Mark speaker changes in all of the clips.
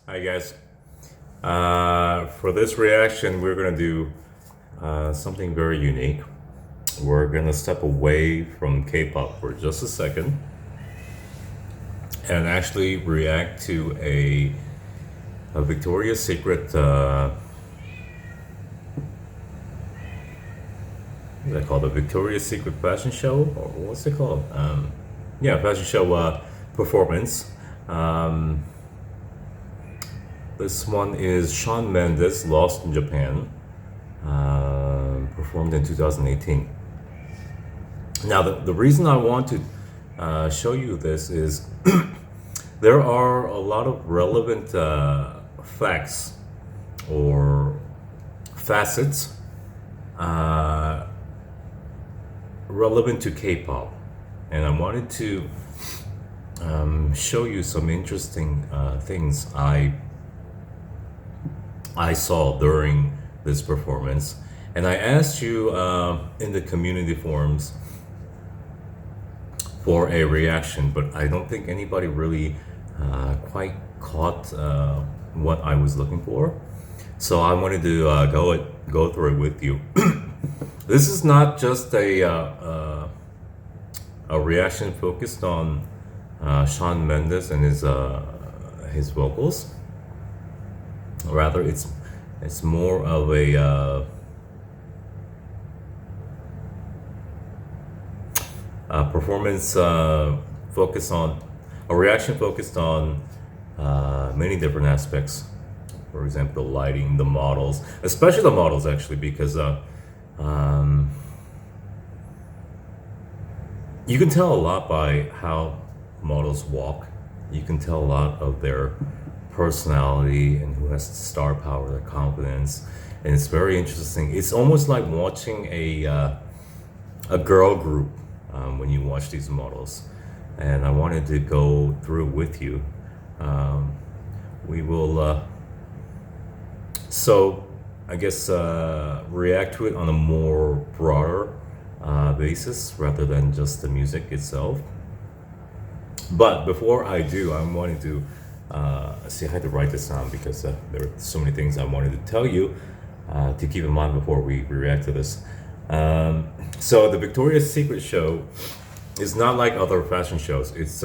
Speaker 1: Hi guys. For this reaction, we're gonna do something very unique. We're gonna step away from K-pop for just a second and actually react to a Victoria's Secret. What is that called? A Victoria's Secret fashion show, or what's it called? Yeah, fashion show performance. Um, this one is Shawn Mendes, Lost in Japan, performed in 2018. Now, the reason I want to show you this is there are a lot of relevant facts or facets uh, relevant to K-pop, and I wanted to show you some interesting things I saw during this performance. And I asked you in the community forums for a reaction, but I don't think anybody really quite caught what I was looking for. So I wanted to go through it with you. This is not just a reaction focused on Shawn Mendes and his vocals. Rather, it's more of a performance focused on a reaction focused on many different aspects. For example, the lighting, the models, especially the models, actually, because um, you can tell a lot by how models walk. You can tell a lot of their personality and who has star power, their confidence, and it's very interesting. It's almost like watching a girl group when you watch these models, and I wanted to go through with you. Um, we will, so I guess, react to it on a more broader basis rather than just the music itself. But before I do, I wanted to see, I had to write this down because there are so many things I wanted to tell you to keep in mind before we react to this. So the Victoria's Secret show is not like other fashion shows. It's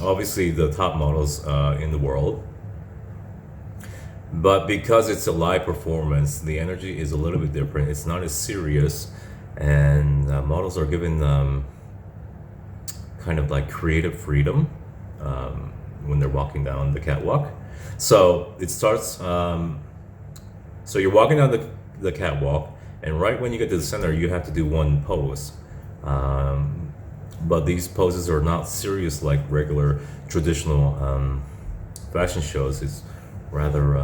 Speaker 1: obviously the top models in the world, but because it's a live performance, the energy is a little bit different. It's not as serious, and models are given kind of like creative freedom when they're walking down the catwalk. So it starts. So you're walking down the catwalk, and right when you get to the center, you have to do one pose. But these poses are not serious like regular traditional fashion shows. It's rather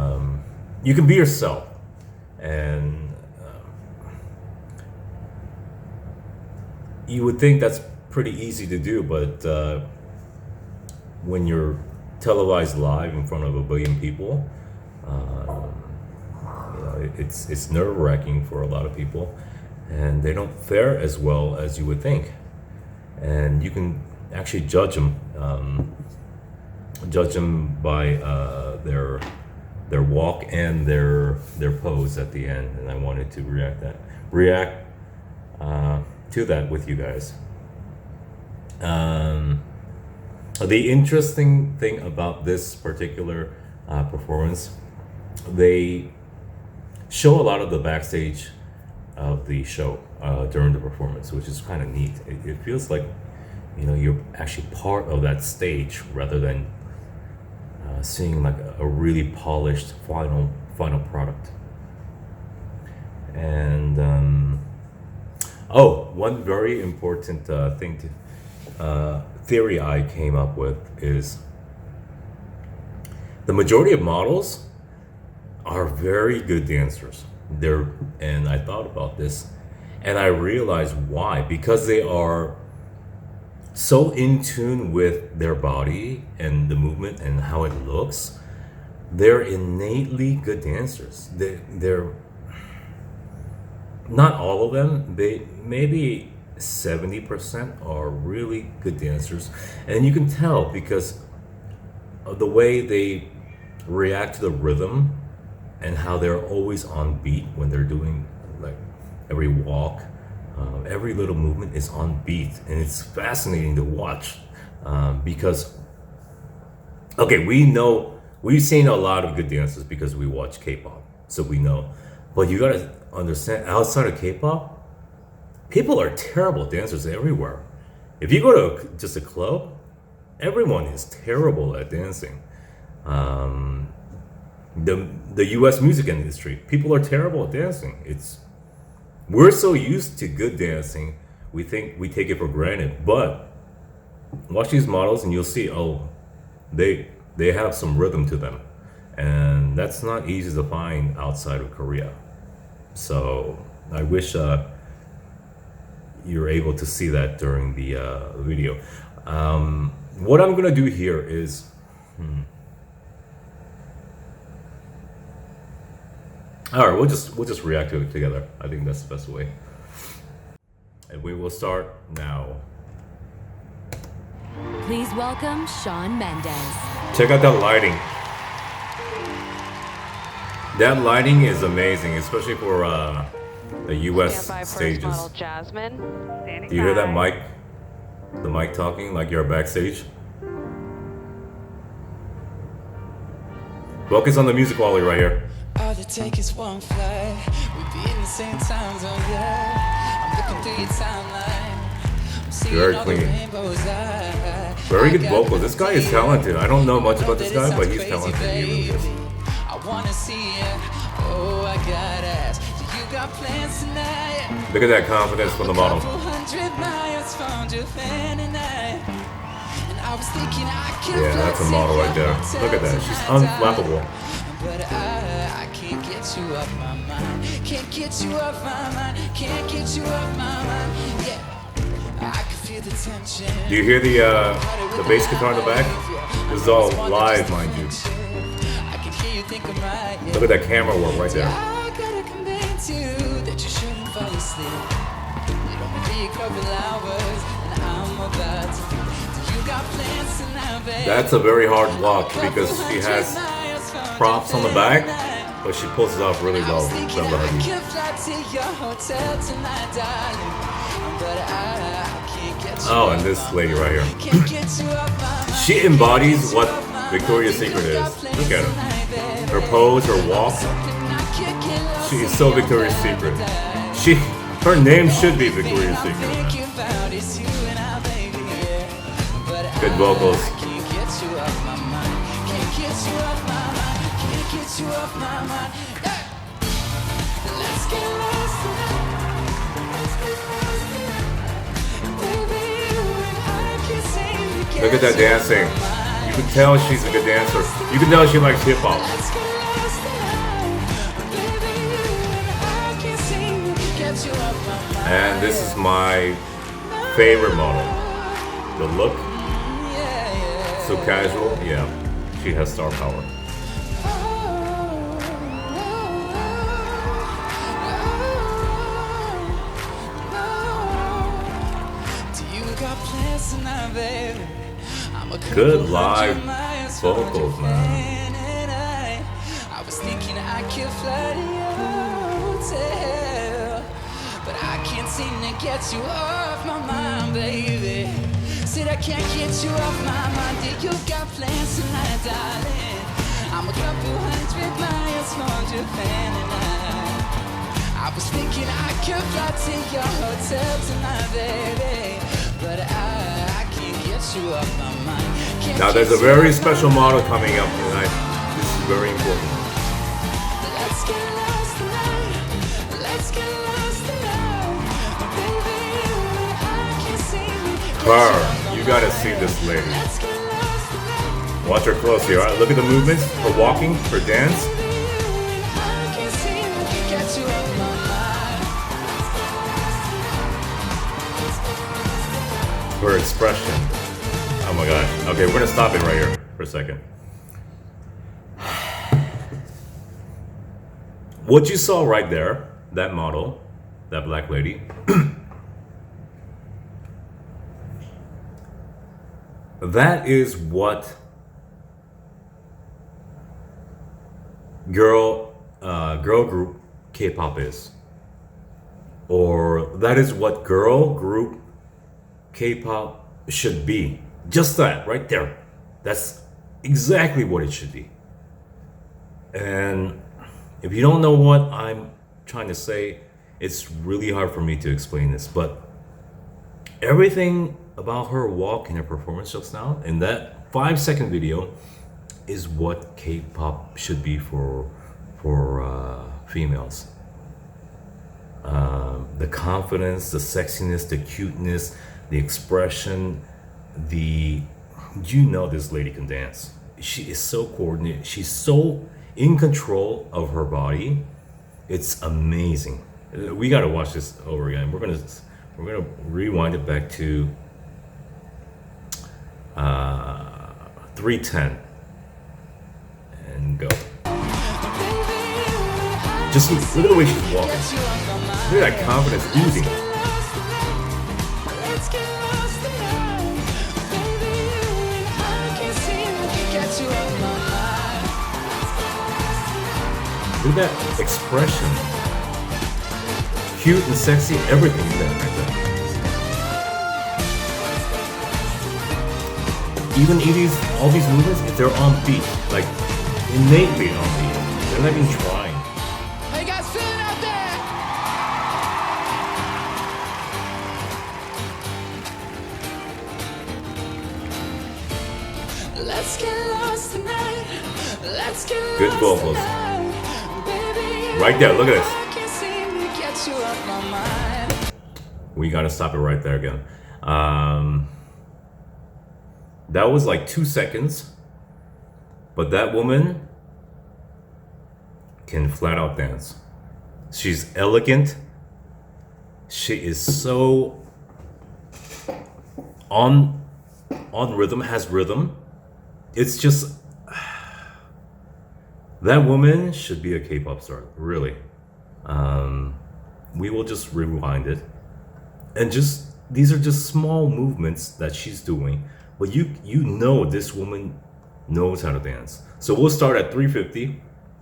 Speaker 1: you can be yourself, and you would think that's pretty easy to do, but when you're televised live in front of a billion people, it's nerve wracking for a lot of people, and they don't fare as well as you would think. And you can actually judge them by their walk and their pose at the end. And I wanted to react to that with you guys. The interesting thing about this particular performance, they show a lot of the backstage of the show during the performance, which is kind of neat. It feels like you're actually part of that stage rather than seeing like a really polished final product. And oh, one very important thing to theory I came up with is the majority of models are very good dancers. And I thought about this, and I realized why. Because they are so in tune with their body and the movement and how it looks. They're innately good dancers. They're not all of them. They maybe 70% are really good dancers, and you can tell because of the way they react to the rhythm and how they're always on beat when they're doing like every walk, every little movement is on beat, and it's fascinating to watch because okay, we know we've seen a lot of good dances because we watch K-pop, so we know. But you gotta understand, outside of K-pop, people are terrible dancers everywhere. If you go to just a club, everyone is terrible at dancing. Um, the U.S. music industry, people are terrible at dancing. It's we're so used to good dancing, we think we take it for granted. But watch these models, and you'll see, oh, they have some rhythm to them, and that's not easy to find outside of Korea. So I wish you're able to see that during the video. What I'm gonna do here is, all right, we'll just react to it together. I think that's the best way, and we will start now.
Speaker 2: Please welcome Shawn Mendes.
Speaker 1: Check out that lighting. That lighting is amazing, especially for the U.S. stages. Do you hear that mic? The mic talking like you're backstage? Focus on the music quality right here.
Speaker 3: All it takes is one flight. We be in the same time zone, yeah. I'm looking through your timeline. I'm seeing
Speaker 1: Very
Speaker 3: all
Speaker 1: clean.
Speaker 3: the rainbows.
Speaker 1: Very good vocal. This guy is talented. I don't know much about this guy, but he's talented. He really is.
Speaker 3: I wanna see you. Oh, I gotta ask. So you got plans tonight?
Speaker 1: Look at that confidence from the model.
Speaker 3: Couple hundred miles from Japan tonight. And I was thinking I could
Speaker 1: Yeah, that's a model right there. Look at that. She's unflappable.
Speaker 3: But I can't get you off my mind. Can't get you off my mind. Can't get you off my mind. Yeah, I can feel the tension.
Speaker 1: Do you hear the bass guitar in the back? This is all live, mind you.
Speaker 3: I can hear you think I'm right. Yeah.
Speaker 1: Look at that camera work right there.
Speaker 3: I gotta convince you that you shouldn't fall asleep. It'll be a couple hours, and I'm about to. Do you got plans tonight, babe?
Speaker 1: That's a very hard walk because she has props on the back, but she pulls it off really well. Oh, and this lady right here. She embodies what Victoria's Secret is. Look at her. Her pose, her walk. She is so Victoria's Secret. Her name should be Victoria's Secret. Good vocals. Look at that dancing. You can tell she's a good dancer. You can tell she likes hip hop. And this is my favorite model. The look, so casual. Yeah, she has star power. Good live vocals, man.
Speaker 3: I was thinking I could fly to your hotel, but I can't seem to get you off my mind, baby. Said I can't get you off my mind. Did you got plans tonight, darling? I'm a couple hundred miles from Japan, and I was thinking I could fly to your hotel tonight, baby, but I can't get you off my mind.
Speaker 1: Now there's a very special model coming up tonight. This is very important.
Speaker 3: Let's get lost tonight. Let's get lost tonight. Baby, I can see me.
Speaker 1: Her. You gotta see this lady.
Speaker 3: Let's get lost tonight.
Speaker 1: Watch her closely, alright? Look at the movements, her walking, her dance.
Speaker 3: I can see me. Get you off my mind.
Speaker 1: Her expression. Oh my gosh. Okay, we're gonna stop it right here for a second. What you saw right there, that model, that black lady, that is what girl group K-pop is, or that is what girl group K-pop should be. Just that right there. That's exactly what it should be. And if you don't know what I'm trying to say, it's really hard for me to explain this, but everything about her walk in her performance just now in that 5 second video is what K-pop should be for females. The confidence, the sexiness, the cuteness, the expression, this lady can dance. She is so coordinated. She's so in control of her body. It's amazing. We got to watch this over again. We're gonna rewind it back to 310 and go. Just look at the way she's walking. Look at that confidence oozing. Look at that expression. Cute and sexy, everything is there right there. Even all these movements, if they're on beat, like innately on beat. They're not even trying.
Speaker 3: Hey guys, feel it out there! Let's get lost tonight. Let's get lost
Speaker 1: Good vocals.
Speaker 3: tonight. Baby,
Speaker 1: Right there, look at this.
Speaker 3: I can't seem to get you off my mind.
Speaker 1: We gotta stop it right there again. That was like 2 seconds, but that woman can flat out dance. She's elegant. She is so on rhythm, has rhythm. It's just that woman should be a K-pop star, really. We will just rewind it, and these are just small movements that she's doing, but you know this woman knows how to dance. So we'll start at 350.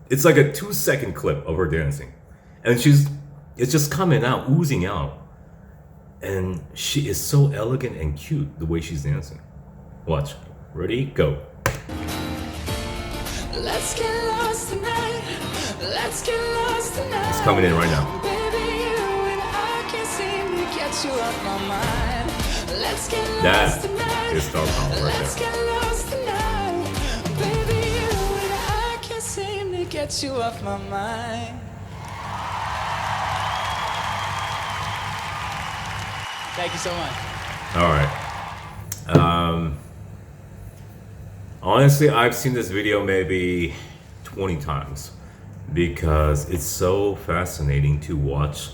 Speaker 1: It's like a 2 second clip of her dancing, and it's just coming out, oozing out, and she is so elegant and cute the way she's dancing. Watch, ready, go.
Speaker 3: Let's get lost tonight. Let's get lost tonight.
Speaker 1: It's coming in right now.
Speaker 3: Baby, you and I can't seem to get you off my mind. Let's get
Speaker 1: That
Speaker 3: lost tonight.
Speaker 1: is star power right
Speaker 3: Let's
Speaker 1: there.
Speaker 3: get lost tonight. Baby, you and I can't seem to get you off my mind. Thank you so much.
Speaker 1: All right. Honestly, I've seen this video maybe 20 times because it's so fascinating to watch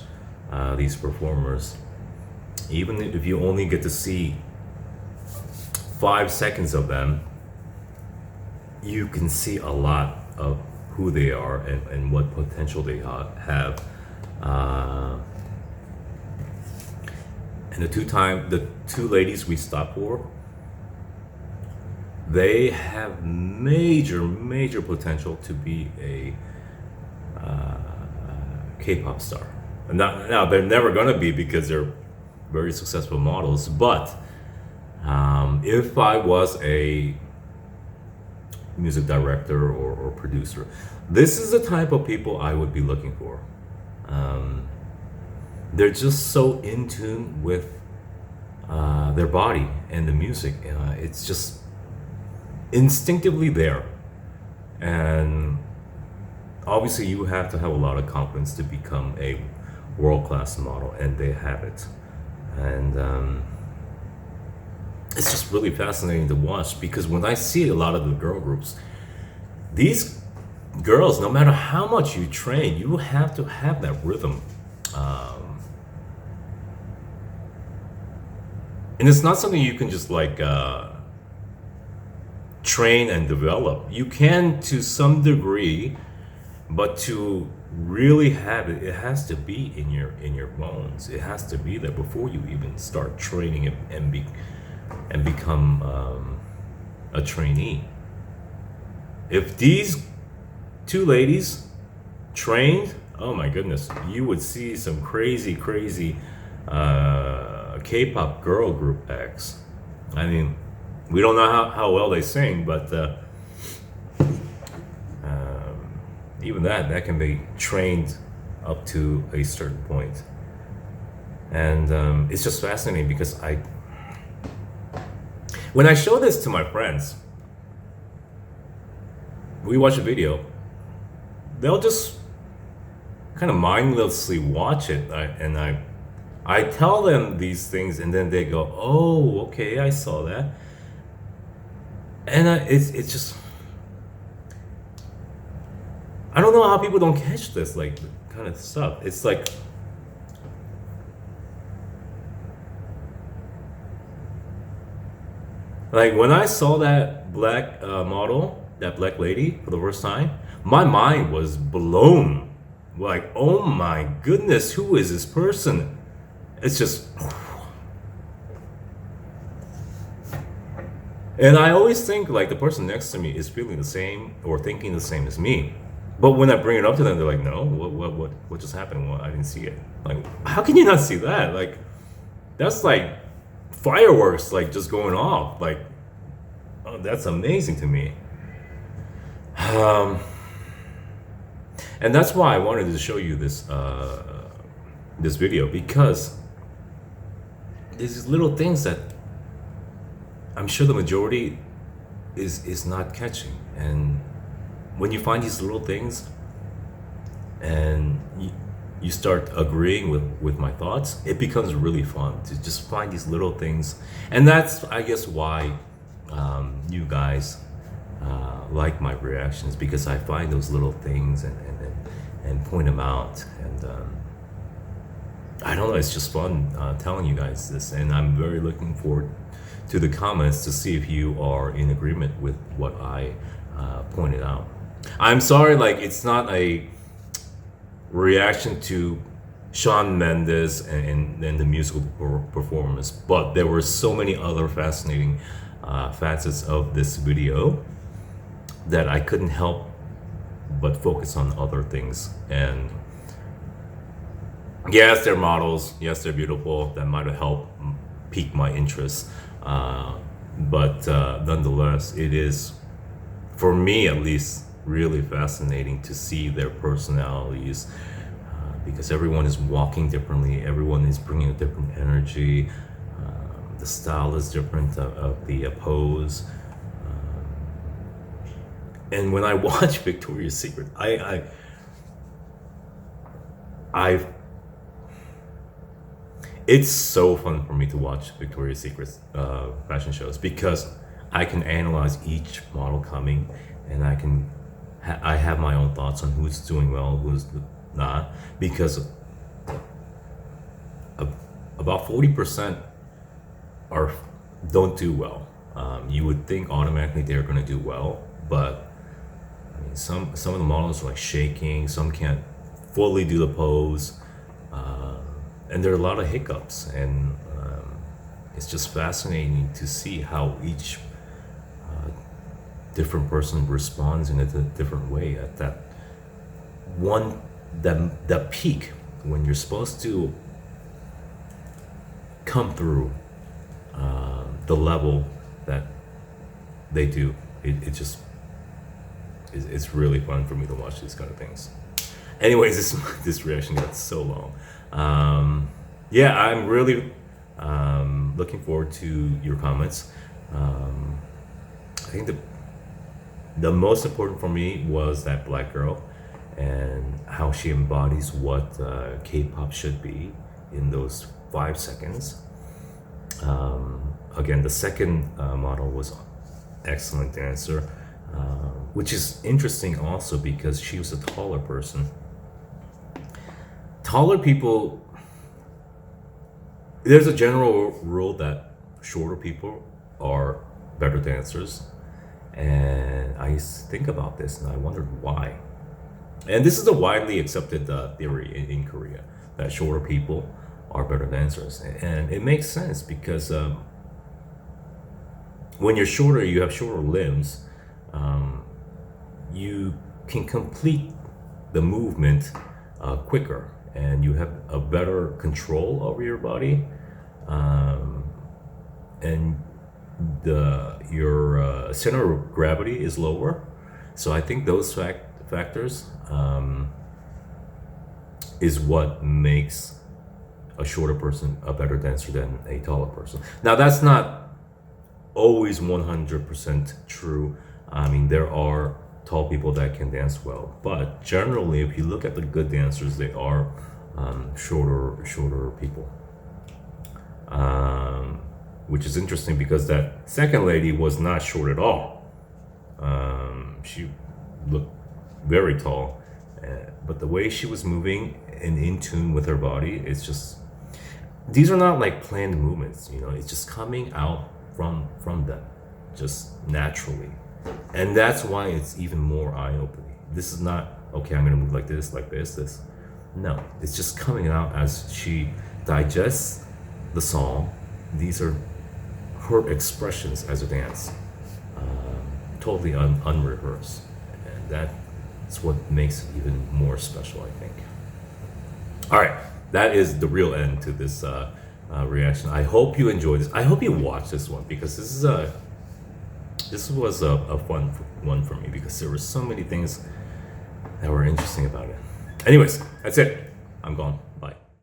Speaker 1: these performers. Even if you only get to see 5 seconds of them, you can see a lot of who they are and what potential they have. And the two ladies we stopped for, they have major potential to be a K-pop star. Now they're never gonna be because they're very successful models. But if I was a music director or producer, this is the type of people I would be looking for. They're just so in tune with their body and the music. It's just instinctively there, and obviously you have to have a lot of confidence to become a world-class model, and they have it. And it's just really fascinating to watch, because when I see a lot of the girl groups, these girls, no matter how much you train, you have to have that rhythm. And it's not something you can just like train and develop. You can to some degree, but to really have it, it has to be in your bones. It has to be there before you even start training it and become a trainee. If these two ladies trained. Oh my goodness, you would see some crazy, crazy K-pop girl group acts. I mean, we don't know how well they sing, but even that can be trained up to a certain point. And it's just fascinating because when I show this to my friends, we watch a video, they'll just kind of mindlessly watch it, and I tell them these things, and then they go, "Oh, okay, I saw that," and it's just, I don't know how people don't catch this like kind of stuff. It's like when I saw that black model, that black lady for the first time, my mind was blown. Like, oh my goodness, who is this person? It's just, and I always think like the person next to me is feeling the same or thinking the same as me. But when I bring it up to them, they're like, "No, what just happened? Well, I didn't see it." Like, how can you not see that? Like, that's like fireworks, like just going off. Like, oh, that's amazing to me. And that's why I wanted to show you this this video, because there's these little things that I'm sure the majority is not catching. And when you find these little things and you start agreeing with my thoughts, it becomes really fun to just find these little things. And that's, I guess, why you guys like my reactions, because I find those little things and point them out. And I don't know, it's just fun telling you guys this, and I'm very looking forward to the comments to see if you are in agreement with what I pointed out. I'm sorry, like, it's not a reaction to Shawn Mendes and the musical performance, but there were so many other fascinating facets of this video that I couldn't help but focus on other things. And yes, they're models, yes, they're beautiful, that might have helped pique my interest, but nonetheless, it is, for me at least, really fascinating to see their personalities, because everyone is walking differently, everyone is bringing a different energy, the style is different of the pose. And when I watch Victoria's Secret, it's so fun for me to watch Victoria's Secret's fashion shows, because I can analyze each model coming, and I have my own thoughts on who's doing well, who's not, because about 40% don't do well. You would think automatically they're going to do well, but I mean, some of the models are like shaking, some can't fully do the pose, and there are a lot of hiccups, and it's just fascinating to see how each different person responds in a different way at that peak when you're supposed to come through the level that they do. It's really fun for me to watch these kind of things. Anyways, this reaction got so long. Yeah, I'm really looking forward to your comments. I think the most important for me was that black girl and how she embodies what K-pop should be in those 5 seconds. Again, the second model was excellent dancer, which is interesting also because she was a taller person. Taller people, there's a general rule that shorter people are better dancers. And I used to think about this, and I wondered why. And this is a widely accepted theory in Korea, that shorter people are better dancers. And it makes sense because when you're shorter, you have shorter limbs. You can complete the movement quicker, and you have a better control over your body, and your center of gravity is lower. So I think those factors is what makes a shorter person a better dancer than a taller person. Now that's not always 100% true. I mean, there are tall people that can dance well, but generally, if you look at the good dancers, they are shorter people. Which is interesting because that second lady was not short at all. She looked very tall, but the way she was moving and in tune with her body, it's just, these are not like planned movements, you know, it's just coming out from them, just naturally. And that's why it's even more eye-opening. This is not, okay, I'm gonna move like this. No, it's just coming out as she digests the song. These are her expressions as a dance, totally unrehearsed. And that's what makes it even more special, I think. All right, that is the real end to this reaction. I hope you enjoyed this. I hope you watch this one, because this was a fun one for me, because there were so many things that were interesting about it. Anyways, that's it. I'm gone.